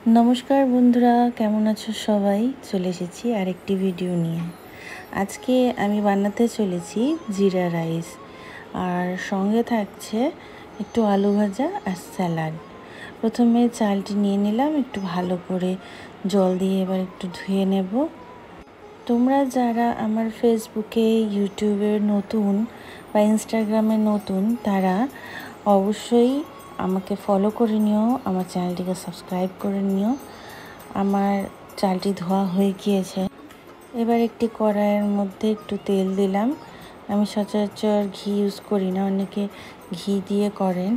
নমস্কার বন্ধুরা, কেমন আছো সবাই? চলে এসেছি আরেকটি ভিডিও নিয়ে। আজকে আমি বানাতে চলেছি জিরা রাইস, আর সঙ্গে থাকছে একটু আলু ভাজা আর স্যালাড। প্রথমে চালটি নিয়ে নিলাম, একটু ভালো করে জল দিয়ে এবার একটু ধুয়ে নেব। তোমরা যারা আমার ফেসবুকে, ইউটিউবে নতুন বা ইনস্টাগ্রামে নতুন, তারা অবশ্যই আমাকে ফলো করে নিও, আমার চ্যানেলটিকে সাবস্ক্রাইব করে নিও। আমার চালটি ধোয়া হয়ে গিয়েছে। এবার একটি কড়াইয়ের মধ্যে একটু তেল দিলাম। আমি সচরাচর ঘি ইউজ করি না, অনেকে ঘি দিয়ে করেন,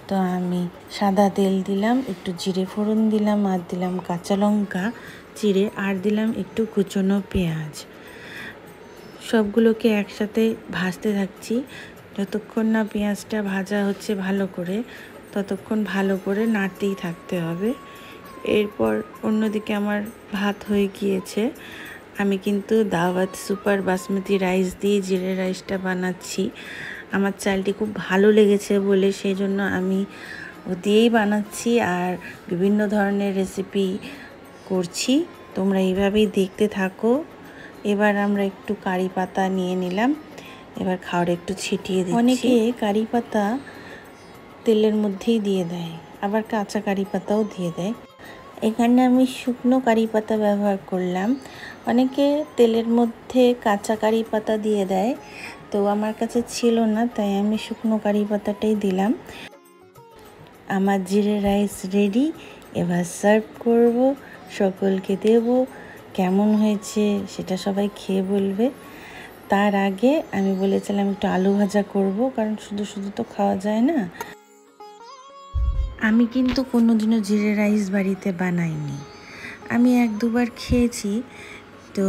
তো আমি সাদা তেল দিলাম, একটু জিরে ফোড়ন দিলাম, আর দিলাম কাঁচা লঙ্কা চিড়ে, আর দিলাম একটু কুচনো পেঁয়াজ। সবগুলোকে একসাথে ভাজতে থাকছি। যতক্ষণ না পেঁয়াজটা ভাজা হচ্ছে ভালো করে, ততক্ষণ ভালো করে নাড়তেই থাকতে হবে। এরপর অন্যদিকে আমার ভাত হয়ে গিয়েছে। আমি কিন্তু দাওয়াত সুপার বাসমতি রাইস দিয়ে জিরে রাইসটা বানাচ্ছি। আমার চালটি খুব ভালো লেগেছে বলে সেই জন্য আমি ও দিয়েই বানাচ্ছি, আর বিভিন্ন ধরনের রেসিপি করছি। তোমরা এইভাবেই দেখতে থাকো। এবার আমরা একটু কারি পাতা নিয়ে নিলাম, এবার খাওয়ার একটু ছিটিয়ে দিচ্ছি। অনেকে কারি পাতা তেলের মধ্যেই দিয়ে দেয়, আবার কাঁচা কারি পাতাও দিয়ে দেয়। এখানে আমি শুকনো কারি পাতা ব্যবহার করলাম। অনেকে তেলের মধ্যে কাঁচা কারি পাতা দিয়ে দেয়, তো আমার কাছে ছিল না, তাই আমি শুকনো কারি পাতাটাই দিলাম। আমার জিরে রাইস রেডি। এবার সার্ভ করব, সকলকে দেব। কেমন হয়েছে সেটা সবাই খেয়ে বলবে। তার আগে আমি বলেছিলাম একটু আলু ভাজা করব, কারণ শুধু শুধু তো খাওয়া যায় না। আমি কিন্তু কোনোদিনও জিরে রাইস বাড়িতে বানাইনি। আমি এক দুবার খেয়েছি, তো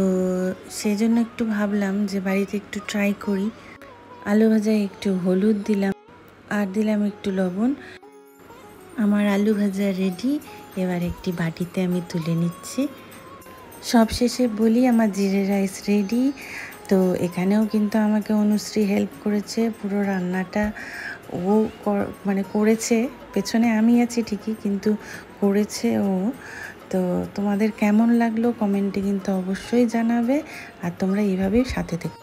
সেই জন্য একটু ভাবলাম যে বাড়িতে একটু ট্রাই করি। আলু ভাজায় একটু হলুদ দিলাম, আর দিলাম একটু লবণ। আমার আলু ভাজা রেডি। এবার একটি বাটিতে আমি তুলে নিচ্ছি। সবশেষে বলি, আমার জিরে রাইস রেডি। তো এখানেও কিন্তু আমাকে অনুশ্রী হেল্প করেছে, পুরো রান্নাটা ও করেছে। পেছনে আমি আছি ঠিকই, কিন্তু করেছে ও। তো তোমাদের কেমন লাগলো কমেন্টে কিন্তু অবশ্যই জানাবে, আর তোমরা এইভাবেই সাথে থেকো।